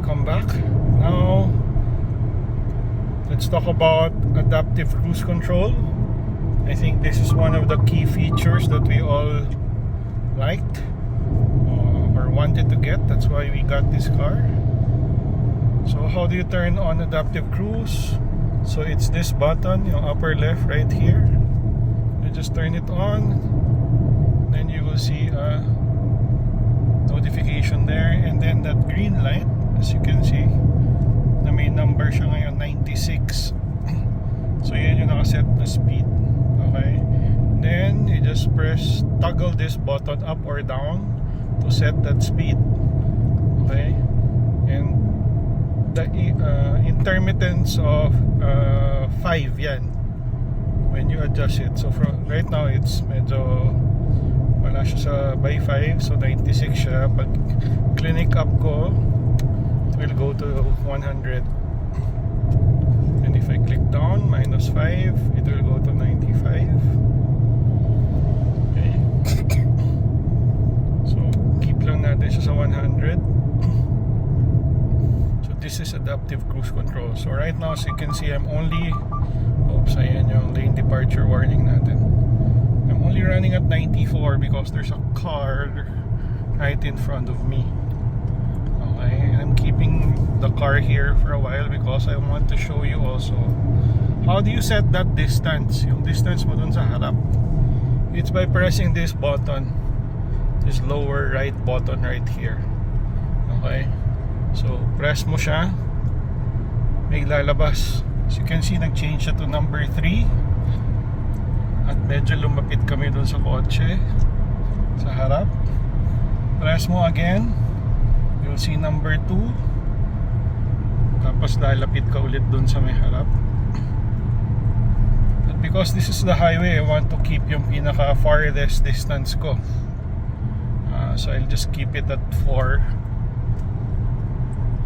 welcome back. Now let's talk about adaptive cruise control. I think this is one of the key features that we all liked or wanted to get. That's why we got this car. So how do you turn on adaptive cruise? So it's this button, upper left right here. You just turn it on, then you will see a notification there, and then that green light, as you can see, na may number siya ngayon, 96. So yan yung nakaset na speed. Okay, then you just toggle this button up or down to set that speed. Okay, and the intermittence of 5 yan when you adjust it. So from right now it's medyo wala siya sa by 5, so 96 siya. Pag clinic up ko, it will go to 100, and if I click down, minus 5, it will go to 95. Okay, so keep lang natin siya sa 100. So this is adaptive cruise control. So right now, as you can see, I'm only, oops, ayan yung lane departure warning natin. I'm only running at 94 because there's a car right in front of me. Okay, and I'm keeping the car here for a while because I want to show you also how do you set that distance, yung distance mo dun sa harap. It's by pressing this button, this lower right button right here. Okay, so press mo siya, may lalabas. As you can see, nag-change siya to number 3. At medyo lumapit kami dun sa kotse sa harap. Press mo again, you'll see number 2. Tapos lalapit ka ulit dun sa may harap. But because this is the highway, I want to keep yung pinaka farthest distance ko. So I'll just keep it at 4.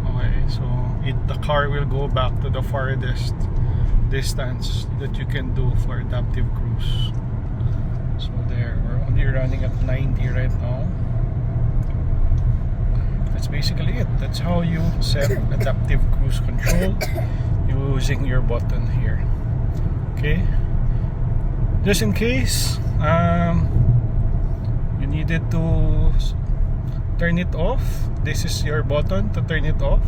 Okay, so the car will go back to the farthest distance that you can do for adaptive cruise. So there, we're only running at 90 right now. That's basically it. That's how you set adaptive cruise control using your button here. Okay, just in case you needed to turn it off, this is your button to turn it off.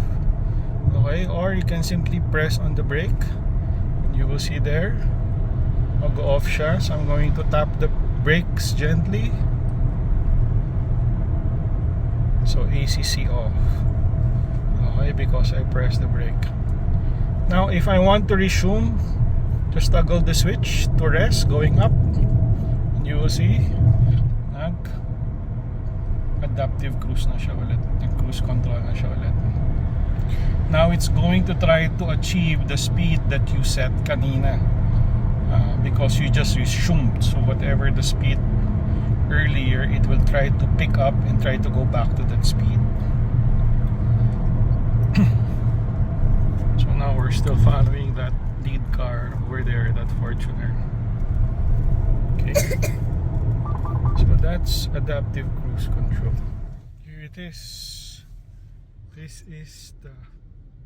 Okay, or you can simply press on the brake. You will see there, mag-off siya. So I'm going to tap the brakes gently. So ACC off. Okay, because I pressed the brake. Now if I want to resume, just toggle the switch to rest, going up, and you will see adaptive cruise na siya ulit, cruise control na siya ulit. Now it's going to try to achieve the speed that you set kanina, because you just resumed. So whatever the speed earlier, it will try to pick up and try to go back to that speed. So now we're still following that lead car over there, that Fortuner. Okay, so that's adaptive cruise control. Here it is. This is the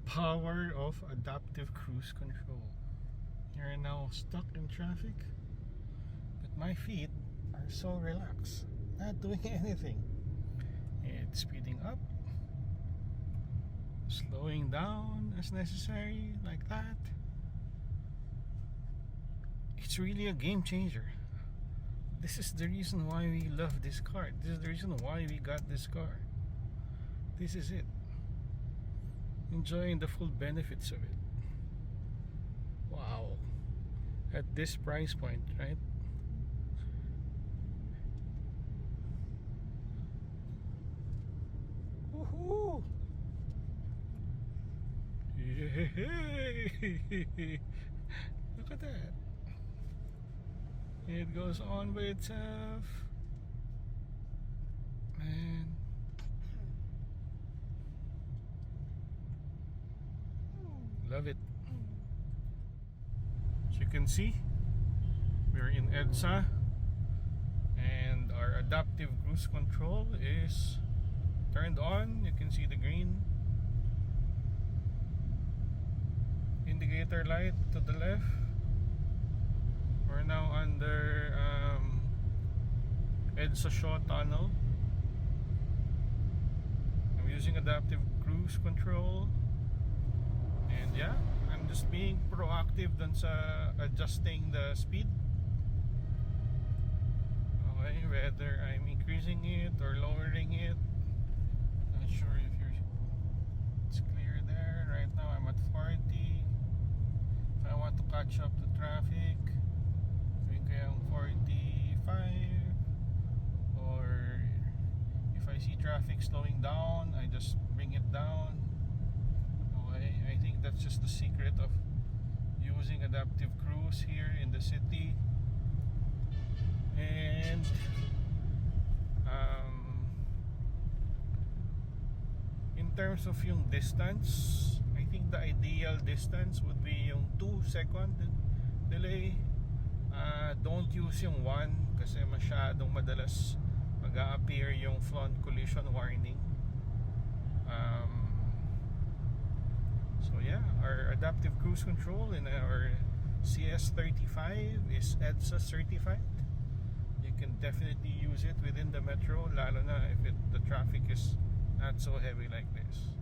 power of adaptive cruise control. You're now stuck in traffic, but my feet are so relaxed, not doing anything. It's speeding up, slowing down as necessary, like that. It's really a game changer. This is the reason why we love this car. This is the reason why we got this car. This is it. Enjoying the full benefits of it. Wow. At this price point, right? Woohoo! Yay! Look at that. It goes on by itself. Man. Love it. As you can see, we're in EDSA, and our adaptive cruise control is turned on. You can see the green indicator light to the left. We're now under EDSA Shaw Tunnel. I'm using adaptive cruise control. And yeah, I'm just being proactive dun sa adjusting the speed. Okay, whether I'm increasing it or lowering it. Not sure if it's clear there. Right now I'm at 40. If I want to catch up to traffic, gawin ko yung 45. Or if I see traffic slowing down, I just bring it down. Okay, I think that's just the secret of using adaptive cruise here in the city. And in terms of yung distance, I think the ideal distance would be yung 2-second delay. Don't use yung 1 kasi masyadong madalas mag-a-appear yung front collision warning. So yeah, our adaptive cruise control in our CS35 is EDSA certified. You can definitely use it within the metro, lalo na if the traffic is not so heavy like this.